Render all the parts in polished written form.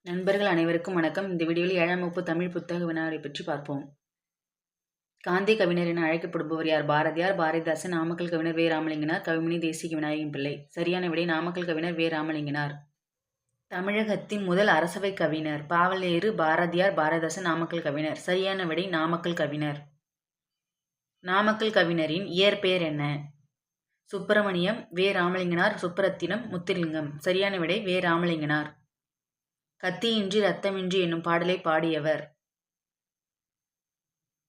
நண்பர்கள் அனைவருக்கும் வணக்கம். இந்த வீடியோவில் 7ஆம் வகுப்பு தமிழ் புத்தக வினாவை பற்றி பார்ப்போம். காந்தி கவிஞர் என அழைக்கப்படுபவர் யார்? பாரதியார், பாரதிதாசன், நாமக்கல் கவிஞர் வே. ராமலிங்கனார், கவிமணி தேசிக விநாயகம் பிள்ளை. சரியான விடை நாமக்கல் கவிஞர் வே. ராமலிங்கனார். தமிழகத்தின் முதல் அரசவை கவிஞர்? பாவலேறு, பாரதியார், பாரதிதாசன், நாமக்கல் கவிஞர். சரியான விடை நாமக்கல் கவிஞர். நாமக்கல் கவிஞரின் இயற்பெயர் என்ன? சுப்பிரமணியம், வே. ராமலிங்கனார், சுப்பரத்தினம், முத்துலிங்கம். சரியான விடை வே. ராமலிங்கனார். கத்தியின்றி ரத்தமின்றி என்னும் பாடலை பாடியவர்?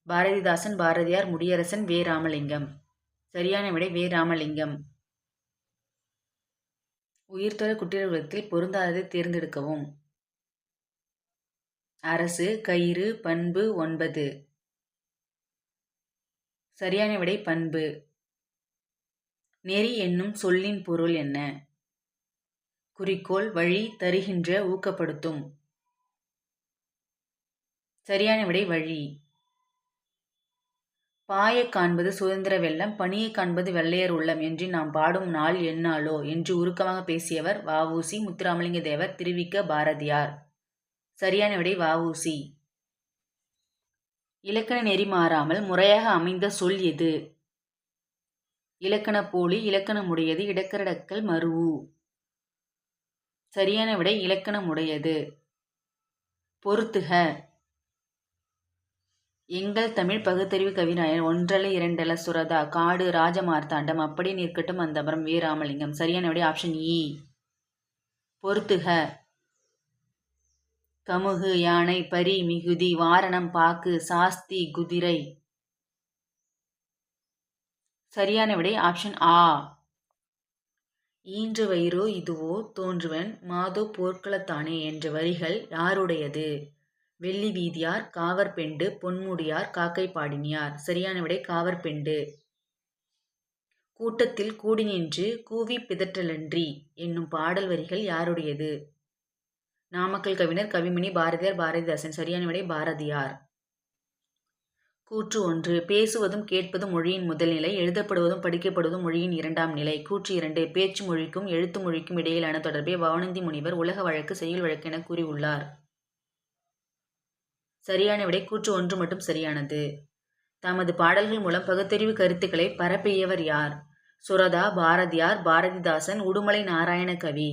பாரதிதாசன், பாரதியார், முடியரசன், வே. ராமலிங்கம். சரியான விடை வே. ராமலிங்கம். உயிர்த்தொடர் குற்றியலுகத்தில் பொருந்தாததை தேர்ந்தெடுக்கவும். அரசு, கயிறு, பண்பு, 9. சரியான விடை பண்பு. நெறி என்னும் சொல்லின் பொருள் என்ன? குறிக்கோள், வழி, தருகின்ற, ஊக்கப்படுத்தும். சரியான விடை வழி. பாயக் காண்பது சுதந்திர வெள்ளம், பணியைக் காண்பது வெள்ளையர் உள்ளம் என்று நாம் பாடும் நாள் எந்நாளோ என்று உருக்கமாக பேசியவர்? வ.உ.சி., முத்துராமலிங்க தேவர், திருவிக்க, பாரதியார். சரியான விடை வ.உ.சி. இலக்கண நெறி மாறாமல் முறையாக அமைந்த சொல் எது? இலக்கண போலி, இலக்கணமுடையது, இடக்கரடக்கல், மருவு. சரியான விடை இலக்கணமுடையது. பொறுத்துக. எங்கள் தமிழ் பகுத்தறிவு கவிராயர் ஒன்றல்ல இரண்டல்ல சுரதா, காடு, ராஜமார்த்தாண்டம், அப்படி நிற்கட்டும் அந்தமரம், வே. ராமலிங்கம். சரியான விடை ஆப்ஷன் இ. பொறுத்துக. கமுகு, யானை, பரி, மிகுதி, வாரணம், பாக்கு, சாஸ்தி, குதிரை. சரியான விடை ஆப்ஷன் ஆ. ஈன்ற வயிறோ இதுவோ தோன்றுவன் மாதோ போர்க்களத்தானே என்ற வரிகள் யாருடையது? வெள்ளி வீதியார், காவற்பெண்டு, பொன்முடியார், காக்கை பாடினியார். சரியான விடை காவற்பெண்டு. கூட்டத்தில் கூடி நின்று கூவி பிதற்றலன்றி என்னும் பாடல் வரிகள் யாருடையது? நாமக்கல் கவிஞர் கவிமணி, பாரதியார், பாரதிதாசன். சரியான விடை பாரதியார். கூற்று 1. பேசுவதும் கேட்பதும் மொழியின் முதல் நிலை, எழுதப்படுவதும் படிக்கப்படுவதும் மொழியின் 2ஆம் நிலை. கூற்று 2. பேச்சு மொழிக்கும் எழுத்து மொழிக்கும் இடையிலான தொடர்பை பவணந்தி முனிவர் உலக வழக்கு, செய்யுள் வழக்கு என கூறியுள்ளார். சரியான விடை கூற்று 1 மட்டும் சரியானது. தமது பாடல்கள் மூலம் பகுத்தறிவு கருத்துக்களை பரப்பியவர் யார்? சுரதா, பாரதியார், பாரதிதாசன், உடுமலை நாராயண கவி.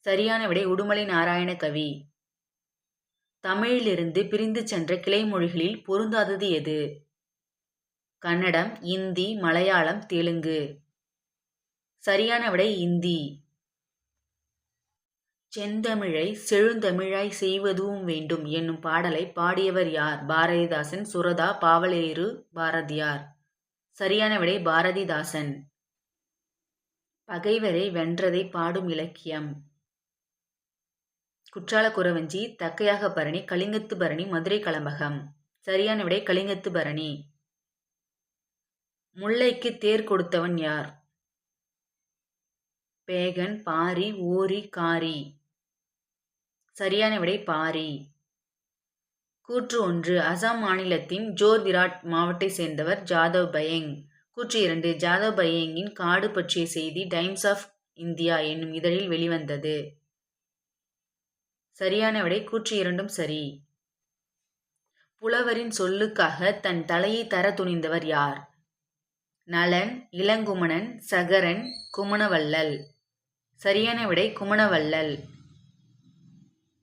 சரியான விடை உடுமலை நாராயண கவி. தமிழிலிருந்து பிரிந்து சென்ற கிளை மொழிகளில் பொருந்தாதது எது? கன்னடம், இந்தி, மலையாளம், தெலுங்கு. சரியான விடை இந்தி. செந்தமிழை செழுந்தமிழாய் செய்வதும் வேண்டும் என்னும் பாடலை பாடியவர் யார்? பாரதிதாசன், சுரதா, பாவலேறு, பாரதியார். சரியான விடை பாரதிதாசன். பகைவரை வென்றதை பாடும் இலக்கியம்? குற்றால குறவஞ்சி, தக்கையாக பரணி, கலிங்கத்து பரணி, மதுரை கலம்பகம். சரியான விடை கலிங்கத்து பரணி. முல்லைக்கு தேர் கொடுத்தவன் யார்? பேகன், பாரி, ஓரி, காரி. சரியான விடை பாரி. கூற்று 1. அசாம் மாநிலத்தின் ஜோர் விராட் மாவட்டத்தை சேர்ந்தவர் ஜாதவ் பயங். கூற்று 2. ஜாதவ் பயங்கின் காடு பற்றிய செய்தி டைம்ஸ் ஆஃப் இந்தியா என்னும் இதழில் வெளிவந்தது. சரியான விடை கூற்று 2ம் சரி. புலவரின் சொல்லுக்காக தன் தலையை தர துணிந்தவர் யார்? நளன், இளங்குமணன், சகரன், குமணவள்ளல். சரியான விடை குமணவள்ளல்.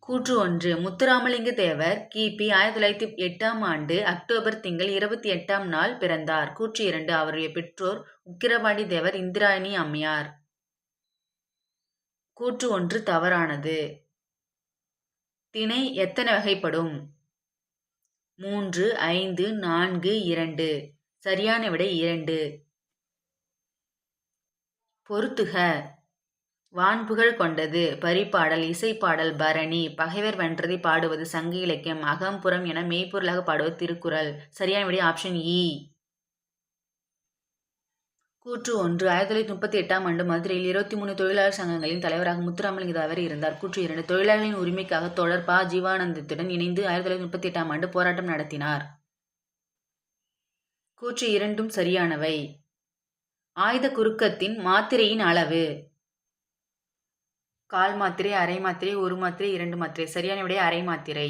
கூற்று 1. முத்துராமலிங்க தேவர் கிபி 1908ஆம் ஆண்டு அக்டோபர் திங்கள் 28ஆம் நாள் பிறந்தார். கூற்று 2. அவருடைய பெற்றோர் உக்கிரபாண்டி தேவர், இந்திராணி அம்மையார். கூற்று 1 தவறானது. திணை எத்தனை வகைப்படும்? 3, 5, 4, 2. சரியான விடை 2. பொறுத்துக. வான்புகழ் கொண்டது பரிபாடல், இசைப்பாடல், பரணி. பகைவர் வென்றதை பாடுவது சங்க இலக்கியம், அகம்புறம் என மெய்ப்பொருளாக பாடுவது திருக்குறள். சரியான விடை ஆப்ஷன் இ. கூற்று 1. 1938ஆம் ஆண்டு மதுரையில் 23 தொழிலாளர் சங்கங்களின் தலைவராக முத்துராமலிங்க தேவர் இருந்தார். கூற்று 2. தொழிலாளர்களின் உரிமைக்காக தோழர் ப. ஜீவானந்தத்துடன் இணைந்து 1938ஆம் ஆண்டு போராட்டம் நடத்தினார். கூற்று 2ம் சரியானவை. ஆயுத குறுக்கத்தின் மாத்திரையின் அளவு? கால் மாத்திரை, அரை மாத்திரை, ஒரு மாத்திரை, 2 மாத்திரை. சரியான விடை அரை மாத்திரை.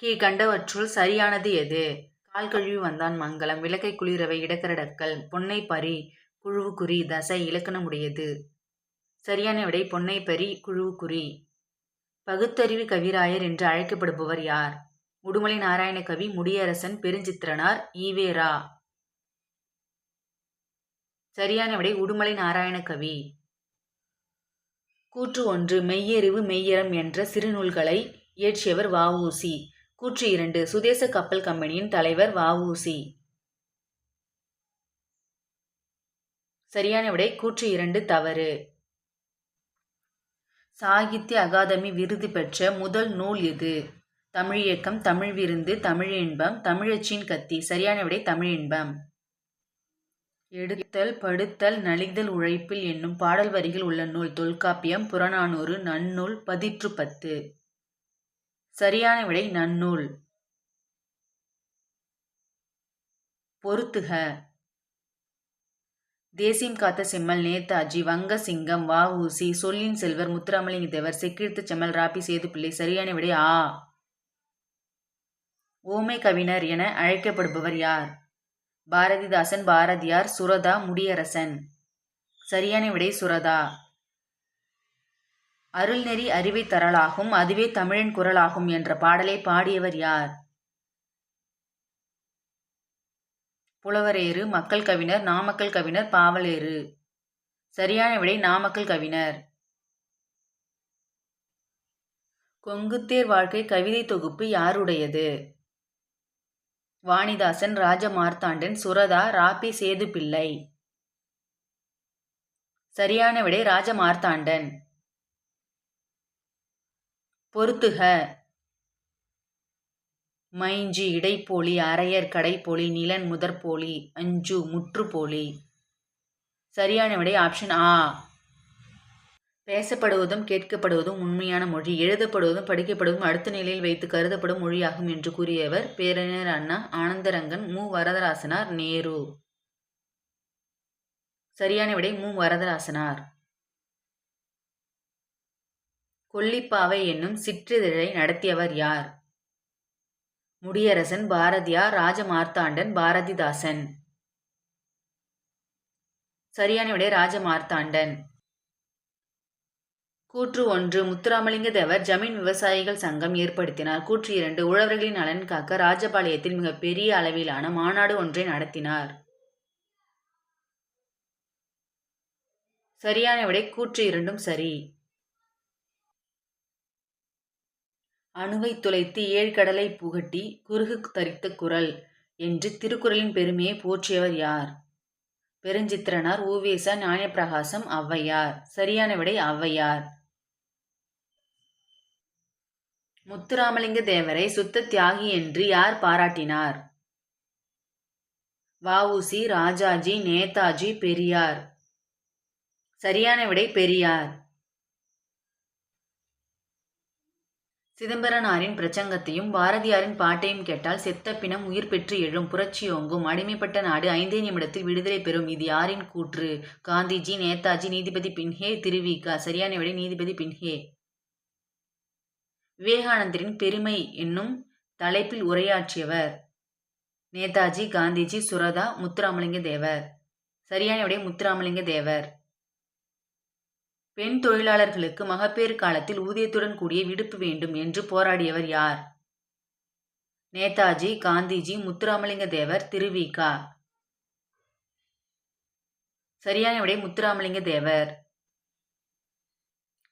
கீழ்கண்டவற்றுள் சரியானது எது? கால் கழுவி வந்தான் மங்கலம், விளக்கை குளிரவை, இடக்கரடக்கல், பொன்னை பறி, குழுவுக்குறி, தசை. இலக்கணமுடையது. சரியான விடை பொன்னை பறி, குழுவுக்குறி. பகுத்தறிவு கவிராயர் என்று அழைக்கப்படுபவர் யார்? உடுமலை நாராயணகவி, முடியரசன், பெருஞ்சித்திரனார், ஈவேரா. சரியான விடை உடுமலை நாராயணகவி. கூற்று 1 மெய்யறிவு மெய்யறம் என்ற சிறுநூல்களை இயற்றியவர் வ.உ.சி. கூற்று 2 சுதேச கப்பல் கம்பெனியின் தலைவர் வ.உ.சி. சரியான விடை கூற்று 2 தவறு. சாகித்ய அகாதமி விருது பெற்ற முதல் நூல் எது? தமிழியக்கம், தமிழ் விருந்து, தமிழின்பம், தமிழச்சின் கத்தி. சரியான விடை தமிழின்பம். எடுத்தல் படுத்தல் நலிதல் உழைப்பில் என்னும் பாடல் வரிகள் உள்ள நூல் தொல்காப்பியம், புறநானூறு, நன்னூல், பதிற்று பத்து. சரியான விடை நன்னூல். பொறுத்துக. தேசியம் காத்த செம்மல் நேதாஜி, வங்க சிங்கம் வ.உ.சி., சொல்லின் செல்வர் முத்துராமலிங்க தேவர், செக்கிழுத்த செம்மல் ராபி சேதுப்பிள்ளை. சரியான விடை ஆ. ஓமை கவிஞர் என அழைக்கப்படுபவர் யார்? பாரதிதாசன், பாரதியார், சுரதா, முடியரசன். சரியான விடை சுரதா. அருள்நெறி அறிவை தரலாகும், அதுவே தமிழின் குரலாகும் என்ற பாடலை பாடியவர் யார்? புலவரேறு, மக்கள் கவிஞர், நாமக்கல் கவிஞர், பாவலேறு. சரியான விடை நாமக்கல் கவிஞர். கொங்குத்தேர் வாழ்க்கை கவிதை தொகுப்பு யாருடையது? வாணிதாசன், ராஜமார்த்தாண்டன், சுரதா, ராபி சேதுப்பிள்ளை. சரியான விடை ராஜமார்த்தாண்டன். பொறுத்துக. மைஞ்சி இடைப்போலி, அரையர் கடைப்போலி, நிலன் முதற்போலி, அஞ்சு முற்றுப்போலி. சரியான விடை ஆப்ஷன் ஆ. பேசப்படுவதும் கேட்கப்படுவதும் உண்மையான மொழி, எழுதப்படுவதும் படிக்கப்படுவதும் அடுத்த நிலையில் வைத்து கருதப்படும் மொழியாகும் என்று கூறியவர் பேரறிஞர் அண்ணா, ஆனந்தரங்கன், மு. வரதராசனார், நேரு. சரியான விடை மு. வரதராசனார். கொல்லிப்பாவை என்னும் சிற்றிதழை நடத்தியவர் யார்? முடியரசன், பாரதியார், ராஜமார்த்தாண்டன், பாரதிதாசன். சரியான விடை ராஜமார்த்தாண்டன். கூற்று 1 முத்துராமலிங்க தேவர் ஜமீன் விவசாயிகள் சங்கம் ஏற்படுத்தினார். கூற்று 2 உழவர்களின் நலன் காக்க ராஜபாளையத்தில் மிகப்பெரிய அளவிலான மாநாடு ஒன்றை நடத்தினார். சரியான விடை கூற்று 2ம் சரி. அணுவை துளைத்து ஏழ்கடலை புகட்டி குறுகு தரித்த குரல் என்று திருக்குறளின் பெருமையை போற்றியவர் யார்? பெருஞ்சித்திரனார், உ.வே.சா., ஞானப்பிரகாசம், ஔவையார். சரியான விடை ஔவையார். முத்துராமலிங்க தேவரை சுத்த தியாகி என்று யார் பாராட்டினார்? வ.உ.சி., ராஜாஜி, நேதாஜி, பெரியார். சரியான விடை பெரியார். சிதம்பரனாரின் பிரசங்கத்தையும் பாரதியாரின் பாட்டையும் கேட்டால் செத்த பிணம் உயிர் பெற்று எழும், புரட்சியோங்கும், அடிமைப்பட்ட நாடு 5 நிமிடத்தில் விடுதலை பெறும். இது யாரின் கூற்று? காந்திஜி, நேதாஜி, நீதிபதி பின்ஹே, திருவிக. சரியான விடை நீதிபதி பின்ஹே. விவேகானந்தரின் பெருமை என்னும் தலைப்பில் உரையாற்றியவர்? நேதாஜி, காந்திஜி, சுரதா, முத்துராமலிங்க தேவர். சரியான விடை முத்துராமலிங்க தேவர். பெண் தொழிலாளர்களுக்கு மகப்பேறு காலத்தில் ஊதியத்துடன் கூடிய விடுப்பு வேண்டும் என்று போராடியவர் யார்? நேதாஜி, காந்திஜி, முத்துராமலிங்க தேவர், திருவிக. சரியான விடை முத்துராமலிங்க தேவர்.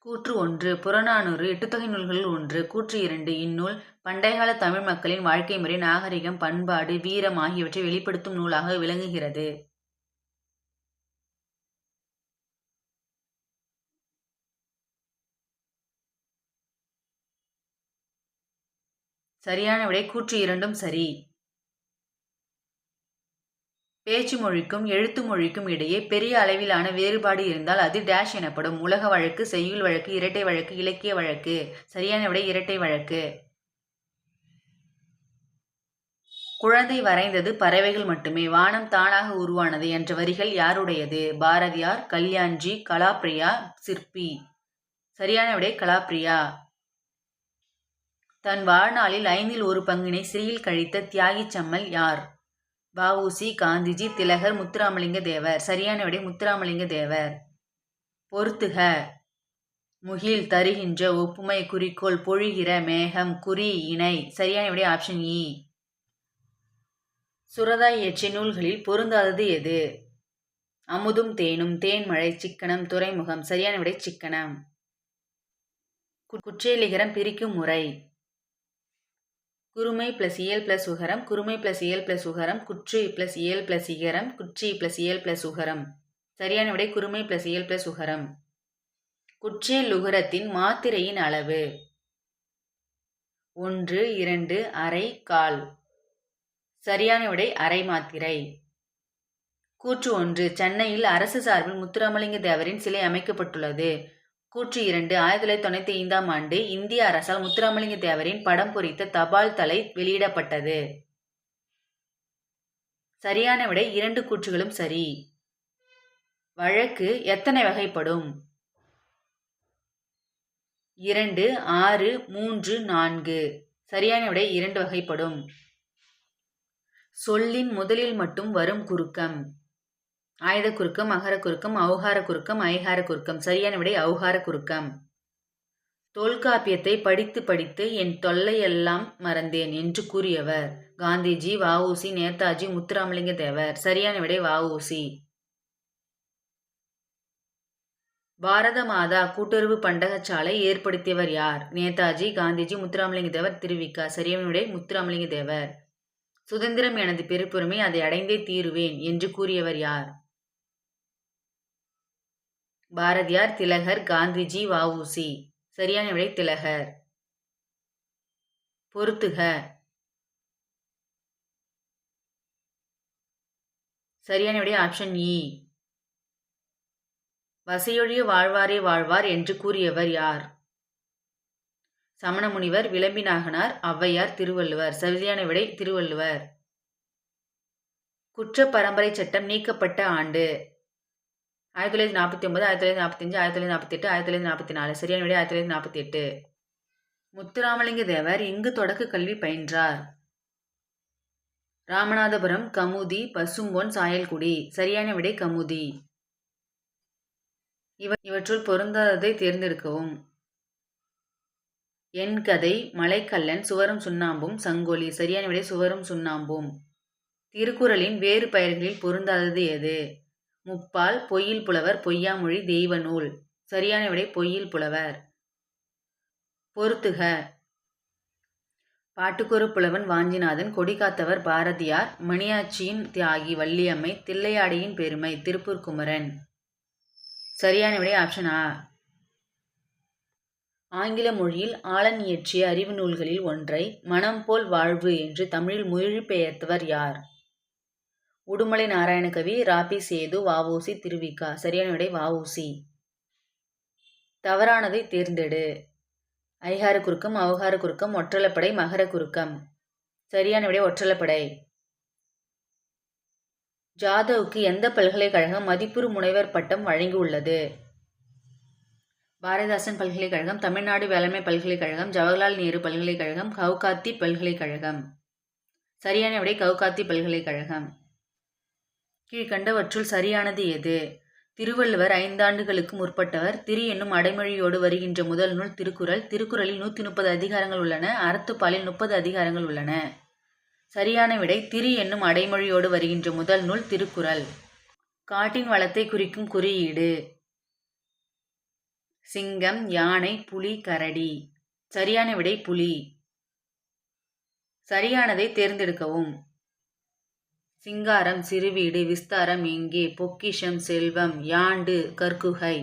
கூற்று 1 புறநானூறு எட்டுத்தொகை நூல்களில் ஒன்று. கூற்று 2 இந்நூல் பண்டைகால தமிழ் மக்களின் வாழ்க்கை முறை, நாகரிகம், பண்பாடு, வீரம் ஆகியவற்றை வெளிப்படுத்தும் நூலாக விளங்குகிறது. சரியான விடை கூற்று 2ம் சரி. பேச்சு மொழிக்கும் எழுத்து மொழிக்கும் இடையே பெரிய அளவிலான வேறுபாடு இருந்தால் அது டேஷ் எனப்படும். உலக வழக்கு, செய்யுள் வழக்கு, இரட்டை வழக்கு, இலக்கிய வழக்கு. சரியான விடை இரட்டை வழக்கு. குழந்தை வரைந்தது பறவைகள் மட்டுமே, வானம் தானாக உருவானது என்ற வரிகள் யாருடையது? பாரதியார், கல்யாண்ஜி, கலாப்ரியா, சிற்பி. சரியான விடை கலாப்ரியா. தன் வாழ்நாளில் 1/5 சிறையில் கழித்த தியாகி சம்மல் யார்? வ.உ.சி., காந்திஜி, திலகர், முத்துராமலிங்க தேவர். சரியான விடை முத்துராமலிங்க தேவர். பொறுத்துக. முகில் தருகின்ற ஒப்புமை குறிக்கோள் பொழிகிற மேகம் குறி இணை. சரியான விடை ஆப்ஷன் இ. சுரதா இயற்றிய நூல்களில் பொருந்தாதது எது? அமுதும் தேனும், தேன்மழை, சிக்கனம், துறைமுகம். சரியான விடை சிக்கனம். குற்றியலிகரம் பிரிக்கும் முறை. குறுமை பிளஸ் இயல் பிளஸ் உகரம், குறுமை பிளஸ் இயல் பிளஸ் உகரம், குற்றி பிளஸ் இயல் பிளஸ் இகரம், குற்றி பிளஸ் இயல் பிளஸ் உகரம். சரியான விடை குறுமை பிளஸ் இயல் பிளஸ் உகரம். குற்றியல் உகரத்தின் மாத்திரையின் அளவு. 1, 2, அரை, கால். சரியான விடை அரை மாத்திரை. கூற்று 1. சென்னையில் அரசு சார்பில் முத்துராமலிங்க தேவரின் சிலை அமைக்கப்பட்டுள்ளது. கூற்று 2. 1995ஆம் ஆண்டு இந்திய அரசால் முத்துராமலிங்க தேவரின் படம் பொறித்த தபால் தலை வெளியிடப்பட்டது. சரியான விடை 2 கூற்றுகளும் சரி. வழக்கு எத்தனை வகைப்படும்? 2, 6, 3, 4. சரியான விடை 2 வகைப்படும். சொல்லின் முதலில் மட்டும் வரும் குறுக்கம். ஆயுத குறுக்கம், அகர குறுக்கம், ஔகார குறுக்கம், ஐகார குறுக்கம். சரியான விடை ஔகார குறுக்கம். தொல்காப்பியத்தை படித்து படித்து என் தொல்லையெல்லாம் மறந்தேன் என்று கூறியவர். காந்திஜி, வ.உ.சி., நேதாஜி, முத்துராமலிங்க தேவர். சரியான விடை வ.உ.சி. பாரத மாதா கூட்டுறவு பண்டகச்சாலை ஏற்படுத்தியவர் யார்? நேதாஜி, காந்திஜி, முத்துராமலிங்க தேவர், திருவிக. சரியான விடை முத்துராமலிங்க தேவர். சுதந்திரம் எனது பெருப்புரிமை, அதை அடைந்தே தீருவேன் என்று கூறியவர் யார்? பாரதியார், திலகர், காந்திஜி, வ.உ.சி. சரியான விடை திலகர். பொறுத்துக. சரியான விடை ஆப்ஷன் இ. வசையொழிய வாழ்வாரே வாழ்வார் என்று கூறியவர் யார்? சமண முனிவர், விளம்பிநாகனார், ஔவையார், திருவள்ளுவர். சரியான விடை திருவள்ளுவர். குற்ற பரம்பரை சட்டம் நீக்கப்பட்ட ஆண்டு. 1949, 1945, 1948, 1944. சரியான விடை 1948. முத்துராமலிங்க தேவர் இங்கு தொடக்க கல்வி பயின்றார். ராமநாதபுரம், கமுதி, பசும்பொன், சாயல்குடி. சரியான விடை கமுதி. இவற்றுள் பொருந்தாததை தேர்ந்தெடுக்கவும். என் கதை, மலைக்கல்லன், சுவரும் சுண்ணாம்பும், சங்கொலி. சரியான விடை சுவரும் சுண்ணாம்பும். திருக்குறளின் வேறு பெயர்களில் பொருந்தாதது எது? முப்பால், பொய்யில் புலவர், பொய்யாமொழி, தெய்வ நூல். சரியான விடை பொய்யில் புலவர். பொறுத்துக. பாட்டுக்கொரு புலவன் வாஞ்சிநாதன், கொடிகாத்தவர் பாரதியார், மணியாச்சியின் தியாகி வள்ளியம்மை, தில்லையாடியின் பெருமை திருப்பூர் குமரன். சரியான விடை ஆப்ஷன் ஆ. ஆங்கில மொழியில் ஆலன் இயற்றிய அறிவு நூல்களில் ஒன்றை மனம் போல் வாழ்வு என்று தமிழில் மொழிபெயர்த்தவர் யார்? உடுமலை நாராயணகவி, ராபி சேது, வ.உ.சி., திருவிக. சரியான விடை வ.உ.சி. தவறானதை தேர்ந்தெடு. ஐகார குறுக்கம், ஔகார குறுக்கம், ஒற்றளப்படை, மகர குறுக்கம். சரியான விடை ஒற்றளப்படை. ஜாதவுக்கு எந்த பல்கலைக்கழகம் மதிப்புறு முனைவர் பட்டம் வழங்கியுள்ளது? பாரதிதாசன் பல்கலைக்கழகம், தமிழ்நாடு வேளாண்மை பல்கலைக்கழகம், ஜவஹர்லால் நேரு பல்கலைக்கழகம், கவுகாத்தி பல்கலைக்கழகம். சரியான விடை கவுகாத்தி பல்கலைக்கழகம். கீழ்கண்டவற்றுள் சரியானது எது? திருவள்ளுவர் 5 ஆண்டுகளுக்கு முற்பட்டவர். திரு என்னும் அடைமொழியோடு வருகின்ற முதல் நூல் திருக்குறள். திருக்குறளில் 130 அதிகாரங்கள் உள்ளன. அறத்துப்பாலில் 30 அதிகாரங்கள் உள்ளன. சரியான விடை திரு என்னும் அடைமொழியோடு வருகின்ற முதல் நூல் திருக்குறள். காட்டின் வளத்தை குறிக்கும் குறியீடு. சிங்கம், யானை, புலி, கரடி. சரியான விடை புலி. சரியானதை தேர்ந்தெடுக்கவும். சிங்காரம், சிறுவீடு, விஸ்தாரம் எங்கே, பொக்கிஷம், செல்வம், யாண்டு, கற்குகை.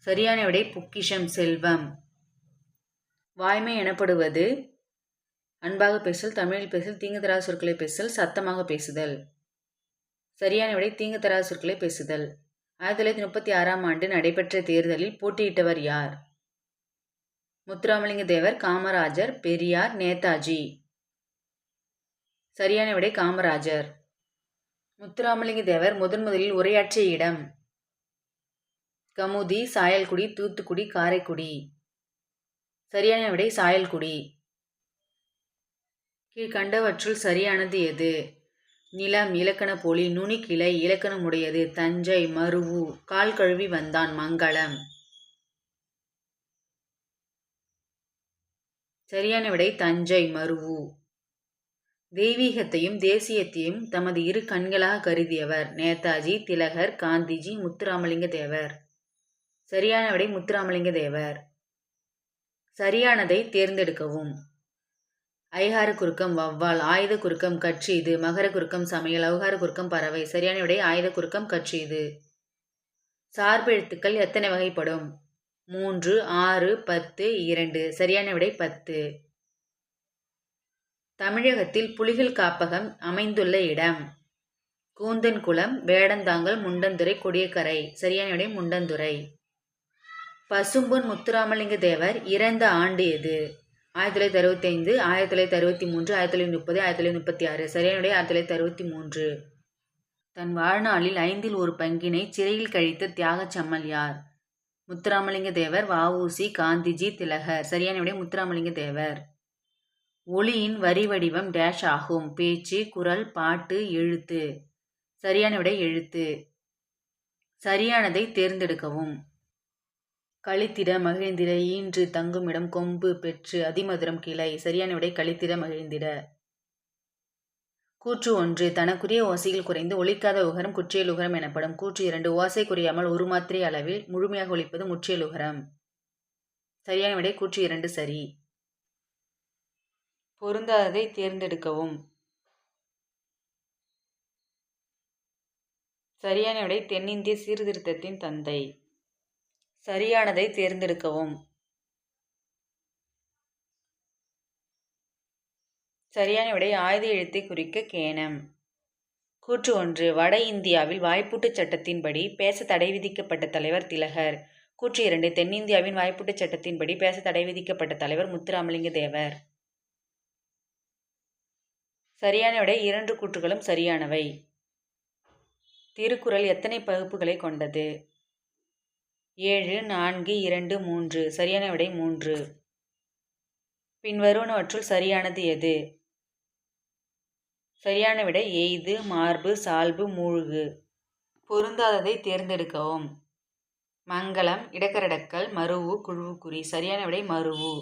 சரியான விடை பொக்கிஷம், செல்வம். வாய்மை எனப்படுவது அன்பாக பேசல், தமிழில் பேசல், தீங்கு தராத சொற்களை பேசல், சத்தமாக பேசுதல். சரியான விடை தீங்கு தராத சொற்களை பேசுதல். 1936ஆம் ஆண்டு நடைபெற்ற தேர்தலில் போட்டியிட்டவர் யார்? முத்துராமலிங்க தேவர், காமராஜர், பெரியார், நேதாஜி. சரியான விடை காமராஜர். முத்துராமலிங்க தேவர் முதலில் உரையாற்றிய இடம். கமுதி, சாயல்குடி, தூத்துக்குடி, காரைக்குடி. சரியான விடை சாயல்குடி. கீழ்கண்டவற்றுள் சரியானது எது? நிலம் இலக்கண போலி, நுனி கிளை இலக்கணமுடையது, தஞ்சை, மருவு, கால் கழுவி வந்தான், மங்களம். சரியான விடை தஞ்சை, மருவு. தெய்வீகத்தையும் தேசியத்தையும் தமது இரு கண்களாக கருதியவர் நேதாஜி, திலகர், காந்திஜி, முத்துராமலிங்க தேவர். சரியான விடை முத்துராமலிங்க தேவர். சரியானதை தேர்ந்தெடுக்கவும். ஐகார குறுக்கம் வௌவால், ஆயுத குறுக்கம் கற்றீது, மகர குறுக்கம் சமையல், ஔகார குறுக்கம் பறவை. சரியான விடை ஆயுத குறுக்கம் கற்றீது. சார்பு எழுத்துக்கள் எத்தனை வகைப்படும்? 3, 6, 10, 2. சரியான விடை 10. தமிழகத்தில் புலிகள் காப்பகம் அமைந்துள்ள இடம்? கூந்தன்குளம், வேடந்தாங்கல், முண்டந்துறை, கொடியக்கரை. சரியான விடை முண்டந்துறை. பசும்பொன் முத்துராமலிங்க தேவர் இறந்த ஆண்டு எது? 1965, 1963, 1930, 1936. சரியான விடை 1963. தன் வாழ்நாளில் 5இல் ஒரு பங்கினை சிறையில் கழித்த தியாகச் செம்மல் யார்? முத்துராமலிங்க தேவர், வ.உ.சி., காந்திஜி, திலகர். சரியான விடை முத்துராமலிங்க தேவர். ஒலியின் வரி வடிவம் டேஷ் ஆகும்? பேச்சு, குரல், பாட்டு, எழுத்து. சரியான விடை எழுத்து. சரியானதை தேர்ந்தெடுக்கவும். கழித்திட, மகிழ்ந்திட, ஈன்று, தங்குமிடம், கொம்பு, பெற்று, அதிமதுரம், கிளை. சரியான விடை கழித்திட, மகிழ்ந்திட. கூற்று 1 தனக்குரிய ஓசையில் குறைந்து ஒலிக்காத உகரம் குற்றியலுகரம் எனப்படும். கூற்று 2 ஓசை குறையாமல் ஒரு மாத்திரை அளவில் முழுமையாக ஒலிப்பது முற்றியலுகரம். சரியான விடை கூற்று 2 சரி. பொருந்தாததை தேர்ந்தெடுக்கவும். சரியான விடை தென்னிந்திய சீர்திருத்தத்தின் தந்தை. சரியானதை தேர்ந்தெடுக்கவும். சரியான விடை ஆயுத எழுத்தை குறிக்க கேனம். கூற்று 1 வட இந்தியாவில் வாய்ப்பூட்டுச் சட்டத்தின்படி பேச தடை விதிக்கப்பட்ட தலைவர் திலகர். கூற்று 2 தென்னிந்தியாவின் வாய்ப்பூட்டுச் சட்டத்தின்படி பேச தடை விதிக்கப்பட்ட தலைவர் முத்துராமலிங்க தேவர். சரியான விடை 2 கூற்றுகளும் சரியானவை. திருக்குறள் எத்தனை பகுப்புகளை கொண்டது? 7, 4, 2, 3. சரியான விடை 3. பின்வருவனவற்றுள் சரியானது எது? சரியான விடை எய்து, மார்பு, சால்பு, மூழ்கு. பொருந்தாததை தேர்ந்தெடுக்கவும். மங்களம், இடக்கரடக்கல், மருவு, குழுவுக்குறி. சரியான விடை மருவு.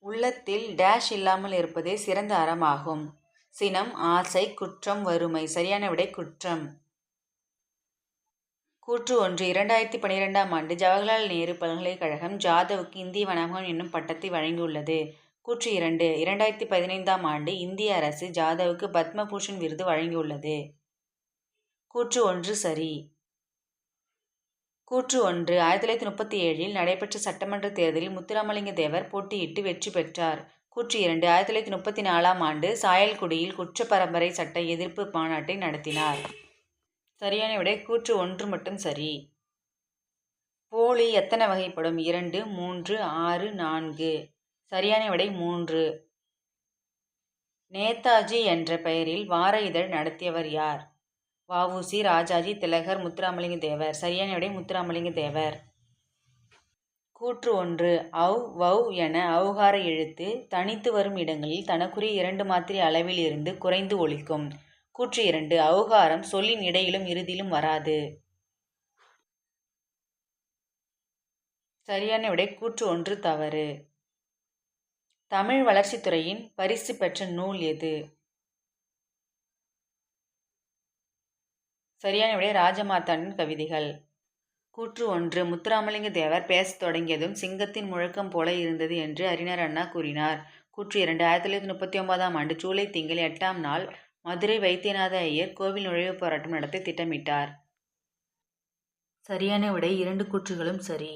உள்ளத்தில் டேஷ் இல்லாமல் இருப்பதே சிறந்த அறமாகும். சினம், ஆசை, குற்றம், வறுமை. சரியான விடை குற்றம். கூற்று 1 2012ஆம் ஆண்டு ஜவஹர்லால் நேரு பல்கலைக்கழகம் ஜாதவுக்கு இந்திய வனமகன் என்னும் பட்டத்தை வழங்கியுள்ளது. கூற்று 2 2015ஆம் ஆண்டு இந்திய அரசு ஜாதவுக்கு பத்மபூஷன் விருது வழங்கியுள்ளது. கூற்று 1 சரி. கூற்று 1 1937இல் நடைபெற்ற சட்டமன்ற தேர்தலில் முத்துராமலிங்க தேவர் போட்டியிட்டு வெற்றி பெற்றார். கூற்று 2 1934ஆம் ஆண்டு சாயல்குடியில் குற்ற பரம்பரை சட்ட எதிர்ப்பு மாநாட்டை நடத்தினார். சரியான விடை கூற்று 1 மட்டும் சரி. போலி எத்தனை வகைப்படும்? 2, 3, 6, 4. சரியான விடை 3. நேதாஜி என்ற பெயரில் வார இதழ் நடத்தியவர் யார்? வ.உ.சி., ராஜாஜி, திலகர், முத்துராமலிங்க தேவர். சரியான விடை முத்துராமலிங்க தேவர். கூற்று 1 ஔ, வௌ என ஔகார எழுத்து தனித்து வரும் இடங்களில் தனக்குரிய 2 மாத்திரை அளவில் இருந்து குறைந்து ஒலிக்கும். கூற்று 2 ஔகாரம் சொல்லின் இடையிலும் இறுதியிலும் வராது. சரியான விடை கூற்று 1 தவறு. தமிழ் வளர்ச்சித்துறையின் பரிசு பெற்ற நூல் எது? சரியான விடை ராஜமார்த்தாண்டின் கவிதைகள். கூற்று 1 முத்துராமலிங்க தேவர் பேசத் தொடங்கியதும் சிங்கத்தின் முழக்கம் போல இருந்தது என்று அறிஞர் அண்ணா கூறினார். கூற்று 2 1939ஆம் ஆண்டு ஜூலை திங்கள் 8ஆம் நாள் மதுரை வைத்தியநாத ஐயர் கோவில் நுழைவுப் போராட்டம் நடத்த திட்டமிட்டார். சரியான விடை 2 கூற்றுகளும் சரி.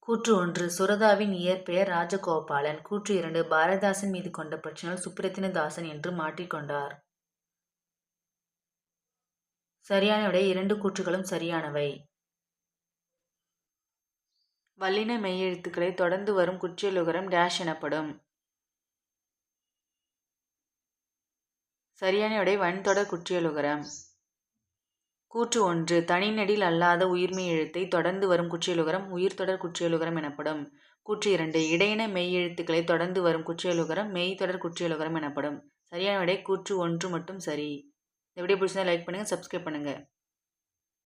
கூற்று 1 சுரதாவின் இயற்பெயர் ராஜகோபாலன். கூற்று 2 பாரதிதாசன் மீது கொண்ட பற்றினால் சுப்ரத்தினதாசன் என்று மாற்றிக்கொண்டார். சரியான விடை 2 கூற்றுகளும் சரியானவை. வல்லின மெய்யெழுத்துக்களை தொடர்ந்து வரும் குற்றியலுகரம் டேஷ் எனப்படும். சரியான விடை வன்தொடர் குற்றியலுகரம். கூற்று 1. தனிநெடில் அல்லாத உயிர்மெய் எழுத்தை தொடர்ந்து வரும் குற்றியலுகரம் உயிர்த்தொடர் குற்றியலுகரம் எனப்படும். கூற்று 2. இடையின மெய் எழுத்துக்களை தொடர்ந்து வரும் குற்றியலுகரம் மெய்த்தொடர் குற்றியலுகரம் எனப்படும். சரியான விடை கூற்று 1 மட்டும் சரி. இந்த வீடியோ பிடிச்சிருந்தா லைக் பண்ணுங்கள், சப்ஸ்கிரைப் பண்ணுங்கள்.